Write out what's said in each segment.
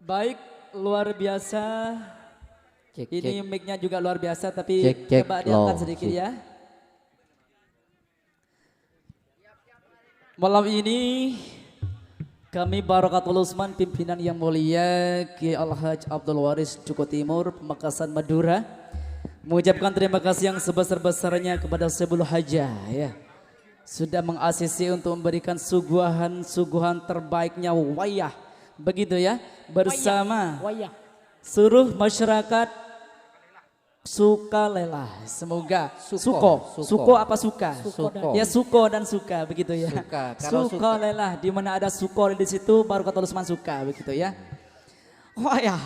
Baik, luar biasa. Cek, Ini cek, mic-nya juga luar biasa, tapi cek, cek, coba diangkat low, sedikit cek. ya. Malam ini kami Barakatul Usman, pimpinan yang mulia Kiai Al-Haj Abdul Waris Duku Timur, Pamekasan Madura, mengucapkan terima kasih yang sebesar-besarnya kepada Sebul Hajah ya. Sudah mengasisi untuk memberikan suguhan terbaiknya wayah. Begitu ya, bersama Wayah. seluruh masyarakat Sukalela. Semoga Suko apa suka? Suko. Ya Suko dan suka begitu ya. Suka. Kalau Sukalela di mana ada Suko di situ baru kata Usman suka begitu ya. Wayah.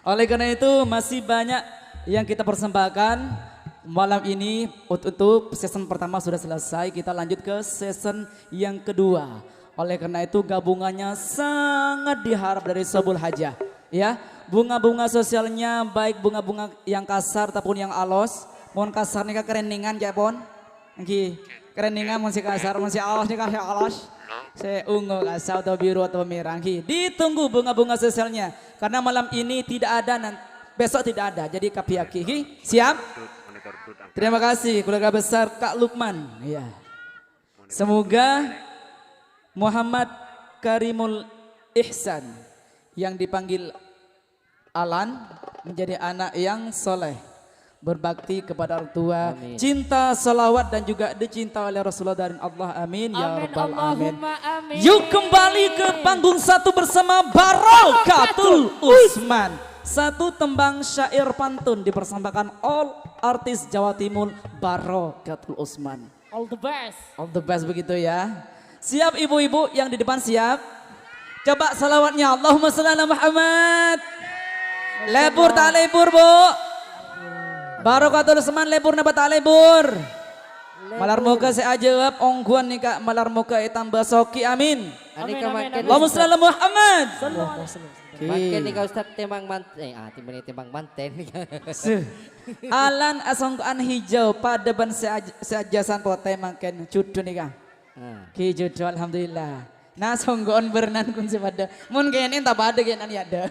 Oleh karena itu masih banyak yang kita persembahkan. Malam ini untuk season pertama sudah selesai, kita lanjut ke season yang kedua. Oleh karena itu gabungannya sangat diharap dari Sebul Hajah. Ya, bunga-bunga sosialnya baik bunga-bunga yang kasar ataupun yang alos. Mohon kasar nih kereningan ya pon. Nggih, kereningan masih kasar, masih alos nih kasih alos. Saya ungu kasar atau biru atau merah. Nggih, ditunggu bunga-bunga sosialnya karena malam ini tidak ada dan besok tidak ada. Jadi kapiaki. Siap? Terima kasih keluarga besar Kak Lukman. Ya. Semoga Muhammad Karimul Ihsan yang dipanggil Alan menjadi anak yang soleh, berbakti kepada orang tua, Amin. cinta, salawat dan juga dicinta oleh Rasulullah dari Allah. Amin ya Amin, rabbal alamin. Allahumma amin. Yuk kembali ke panggung satu bersama Barakatul Usman. Satu tembang syair pantun dipersembahkan all artis Jawa Timur Barakatul Usman. All the best. All the best begitu ya. Siap ibu-ibu yang di depan siap? Coba salawatnya Allahumma shalli ala Muhammad. Lebur tak lebur bu. Barakatul Usman lebur nabat tak lebur. Malar muka saya jawab ongguan nih kak. Malar muka tambah soki amin. Amin, Anika amin, makin Allahumma shalli ala Muhammad. makin nih kau Ustaz timbang manten. Timbang manten. Alan asongkoan hijau pada ban seajasan pote makin cudu nih kak. Ki jodoh alhamdulillah. Nah songgoon bernan kun pada. Mun kene tak pada kene ya ada.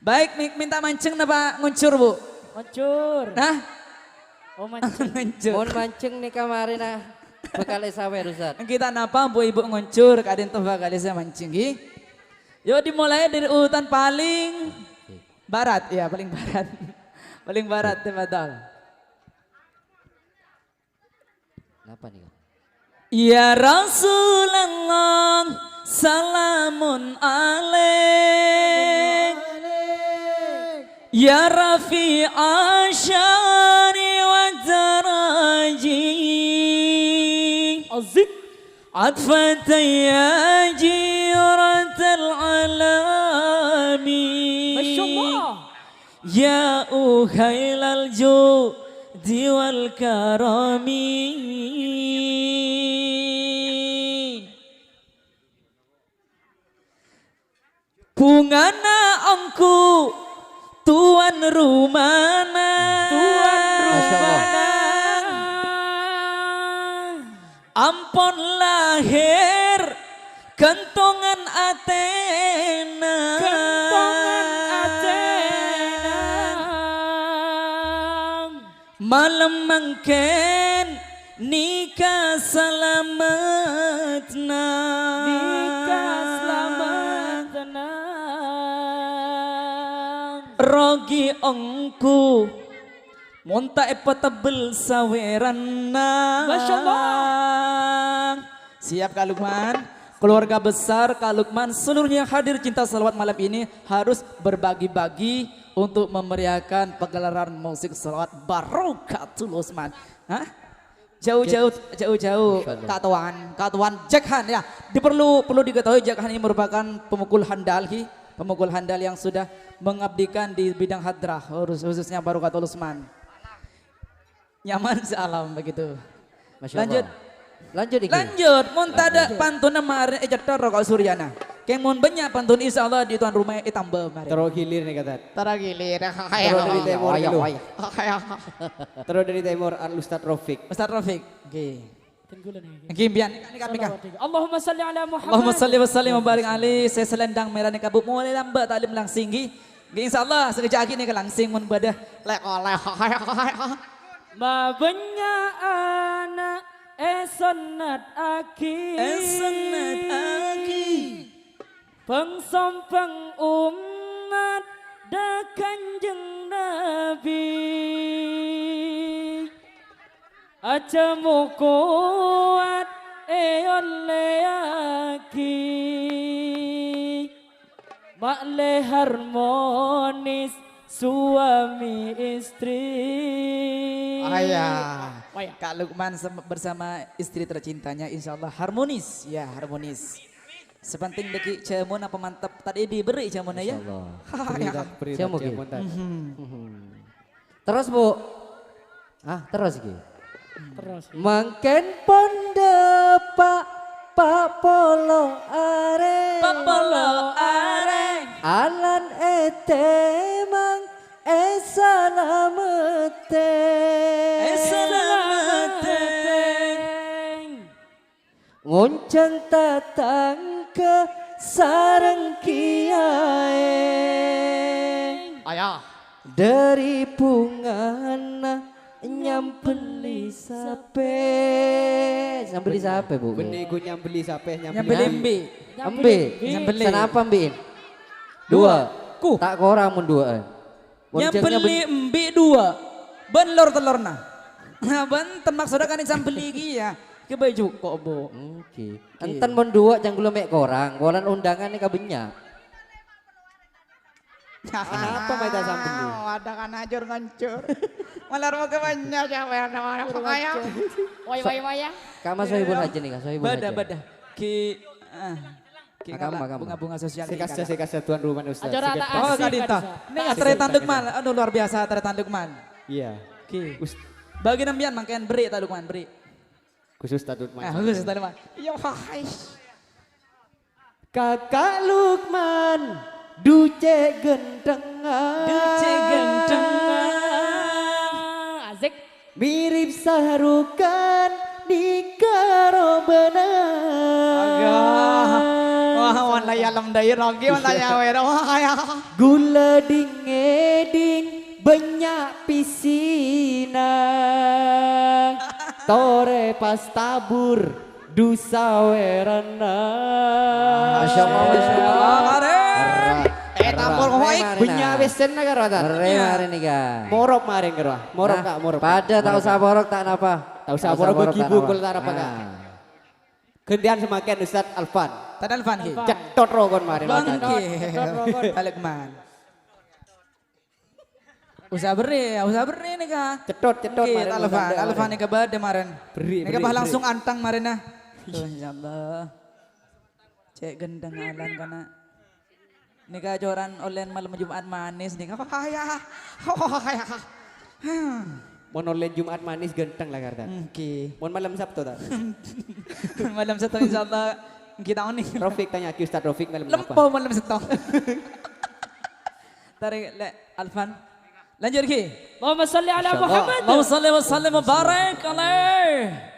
Baik minta mancing napa nguncur bu? Mancur. Nah Oh mancur. nguncur. Mohon mancing nih kemarin bekal sawer Ustaz. Kita napa bu ibu nguncur kadin tuh bakal saya mancing gi. Yuk dimulai dari urutan paling barat ya paling barat. Paling barat betul. Kenapa nih? Ya Rasulullah salamun alaik ya Rafi asyari wa daraji Azik. عطفة يا جيرة العالمين Masya Allah. يا أهيل الجود والكرم Bungana angku tuan rumana Masya Allah. Ampun lahir kentongan Athena. Kentongan Athena. Malam mangken nikah selamatna. Nikah selamat tenang. Rogi ongku monta tebel sawerana. Masya Allah. Siap Kak Lukman. Keluarga besar Kak Lukman seluruhnya hadir cinta salawat malam ini harus berbagi-bagi untuk memeriahkan pegelaran musik salawat Barakatul Usman. Hah? Jauh-jauh Kak Tuan Jack Han ya. Perlu diketahui Jack Han ini merupakan pemukul handal yang sudah mengabdikan di bidang hadrah khususnya Barakatul Usman. Nyaman sealam begitu. Masya Lanjut. Allah. Lanjut iki. Lanjut, mun tada pantun kemarin ejatar rokok Suryana. Keng mun banyak pantun insya Allah di tuan rumah tambah kemarin. Terus gilir nih kata. Tara gilir. Terus dari timur dulu. Terus Terus dari timur Al Ustadz Rafiq. Ustaz Rafiq. Oke. Kimpian nikah nikah. Allahumma salli ala Muhammad. Allahumma salli wa sallim wa barik alaihi. Saya selendang merah nikah bu mulai lambat taklim langsing gi. Insyaallah sekejap lagi nikah langsing mun badah. Lek oleh. Ma benya anak esonat aki. Esenat aki. Pengsompeng umat da kanjeng Nabi. Ajamu kuat oleh aki. Makle harmonis suami istri. Ayah. Kak Lukman bersama istri tercintanya insyaallah harmonis. Ya harmonis. Sepenting deki cemun apa mantap tadi diberi cemun ya. Beri Siapa mungkin? jamun tadi. Terus Bu. Terus iki. Terus. Mangken ponde Pak Polo are. Papolo are. Alan etemang salamete. Salamate. Ngonceng tatang ke sareng kiai. Ayah. Dari pungana nyambeli sape. Nyambeli sape Bu? Benih gue nyambeli sape Nyambeli embi. Embe. Nyambeli. Kenapa embiin? Dua. Ku. Tak korang mun duaan. Nyambeli embi dua. Ben lor telurna. Nah benten maksudnya kan nyambeli gi ya. Ke baju kok Bu. Oke. Enten mun dua jangan gula mek korang. Kolan undangan ni kabenyak. Kenapa mereka sambeli? Ada kan ajur ngancur. Malar mau ke banyak ya. Wai ya. Kama sohibun aja nih, sohibun aja. Bada. Ki Agama. bunga-bunga sosial. Saya tuan rumah Ustaz. Acara Sikit tak tak. Oh asik, kadita. Kadisa. Ini nggak tere tanduk man. Aduh luar biasa tere tanduk man. Iya. Ki. Bagi nambian mangken beri tanduk man beri. Khusus tadut Ah man. khusus tanduk man. Yo hai. Kakak Lukman, duce gendengan. Duce gendengan. Asik. Mirip sarukan di karo benar. Wah wan laya lam dai rogi wan laya wero. Gula ding eding banyak pisina. Tore pas tabur dusa werana. Masya Allah. Are. Tampol hoik. Benya besen na karo ta. Mari nih ga. Morop maring karo. Morop kak morop. Pada tak usah borok tak napa. Tak usah borok begibu kul tak apa kak. Kendian semakin Ustaz Alfan. Tadal fan ki. Cetot rogon maring. Bangki. Balik man. Usah beri nih kak. Cetot maring. Alfan nih kebade maren. Beri. Nih bah langsung antang maren nah. Tuh insyaallah. Cek gendang alan kana. Nih joran olen malam Jumat manis nih. Mon online Jumat manis genteng lah karta. Oke. Mon malam Sabtu tak. Malam satu insyaallah kita on nih. Rofik tanya ki Ustaz Rofik malam apa? Lempau malam satu. Tarik Alfan. Lanjut ki. Allahumma salli ala Muhammad. Allahumma salli wa sallim wa barik alaih.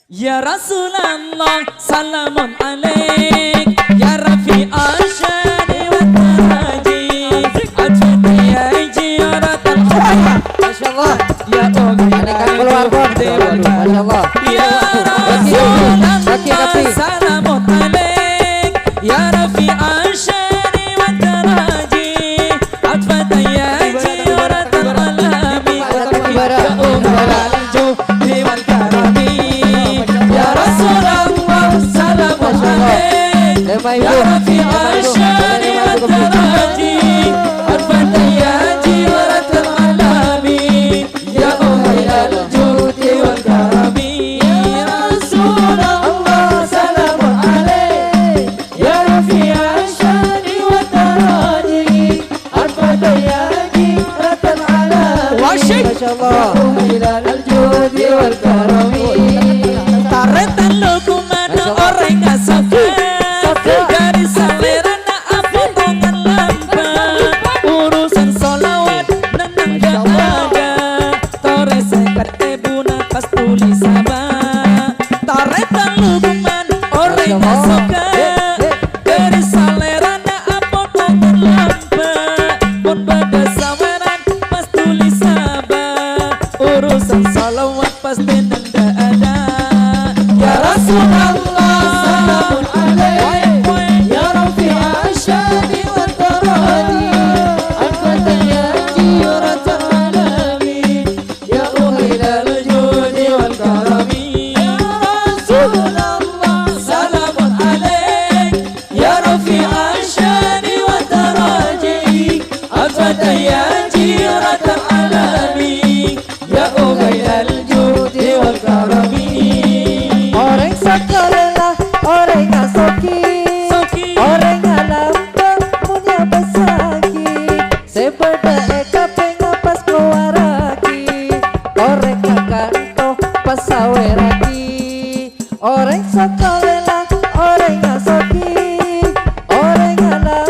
Ya Rasulullah salamun alaik. Ya Rafi asyari wa taraji. Ajudi ya jiyarat al-khayr. Masya Allah. Ya Ogni. Kan keluar bon. Masya Allah. Ya Rasulullah salamun alaik. Ya Rafi asyari wa taraji. Atfata ya jiyarat al-alami. Ya Ogni al-judi wal karami. Ya Rasulullah salamun alaik. Ya Rafi asyari wa taraji. Atfata ya jiyarat al-alami. Ya Ogni al-judi wal karami. Ya Rasulullah salamun alaik. Ya Rafi asyari wa taraji. Atfata ya jiyarat al-alami. Masya Allah. Al-judi wal karami. Taretan lukuman orang nggak suka dari selera na apa tangan lampa soki Soki. Orang alam punya besaki Sebeda eka pengapas keluaraki Orang kakanto pasaweraki Orang sokolela orang asoki Orang alam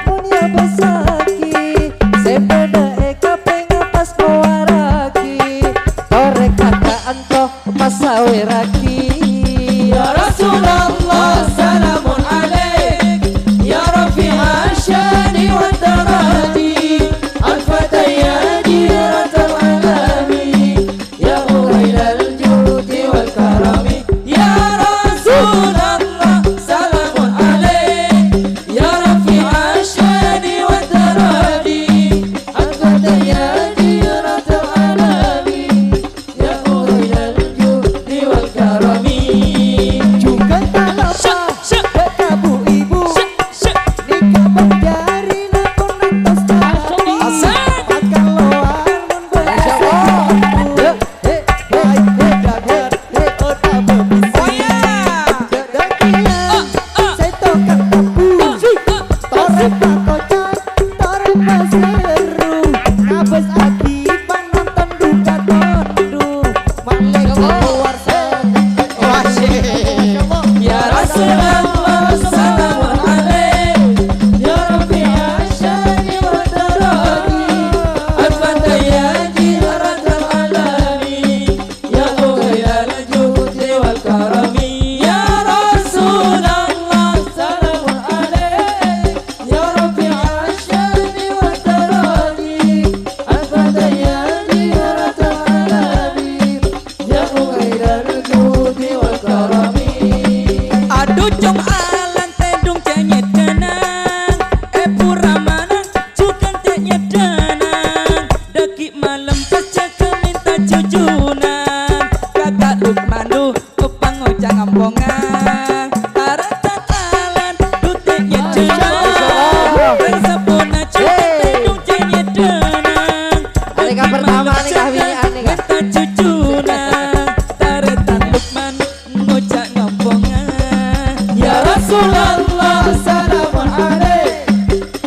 punya besaki Sebeda eka pengapas keluaraki Orang kakanto pasaweraki Ya Rasulullah salamun alaik Ya rafi'a syani wa taradi Al-fatayadi ratal alami Ya urailal judi wal karami Ya Rasulullah salamun alaik Ya rafi'a syani wa taradi Al-fatayadi ratal alami Ya urailal judi wal karami Juga tak lupa Dekabu ibu Nikah menjari lakon atas tadi Akan loan membesar Otak berbisa Dedekian Setokan tabu Torek pakocak Torek paseru Nabes aki Panonton duka tondu Malek keluar Ya Rasulullah salamun alaik Ya rafi'a syani wa taradi Al-fatayati ratal alami Ya ulailal judi wal karami Ya Rasulullah salamun alaik Ya rafi'a syani wa taradi Al-fatayati ratal alami Ya ulailal judi wal karami Aduh jong alan tedung cenyet danang pura manang cukan cenyet danang Deki malam pecah minta jujunan Kakak Lukmanu upang ojang ambongan Taratan alan du cenyet danang Bersepuna cukan tedung cenyet danang Nikah pertama, nikah binian, nikah. minta jujunan Taratan Lukman ngojak ngambongan Ya Rasulullah salamun alaik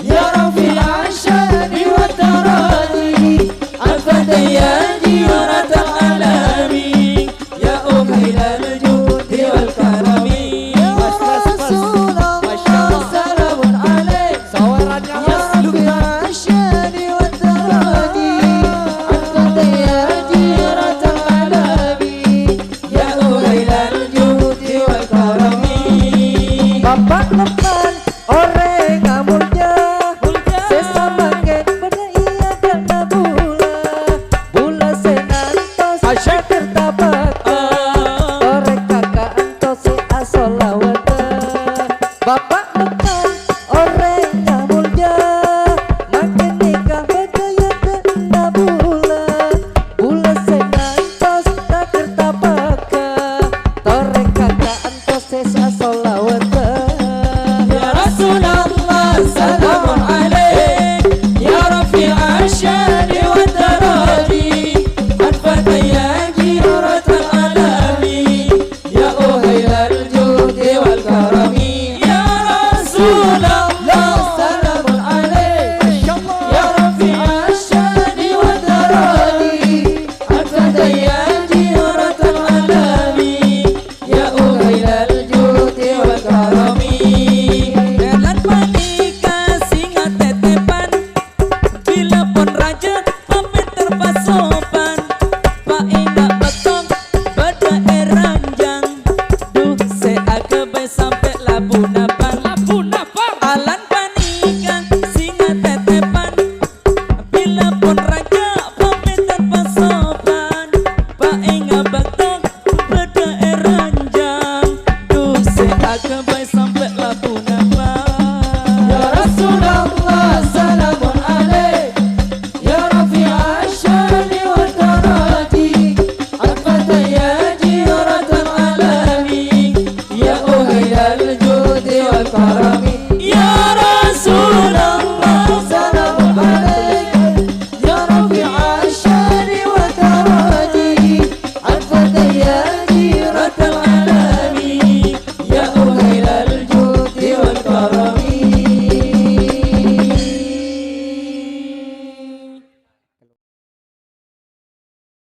Ya rafi'a syani wa taradi Al-fatayati ratal alami Ya umailal judi wal karami Ya Rasulullah salamun alaik Ya rafi'a syani wa taradi Al-fatayati ratal alami Ya umailal judi wal karami Bapak Leman orang ngamulnya Sesama gen pada iya karena Bula senantos asyakir tabaka Orang kakak antos si asolawata Bapak Leman orang ngamulnya Makin nikah pada iya karena Bula senantos takir tabaka Orang kakak antos si asolawata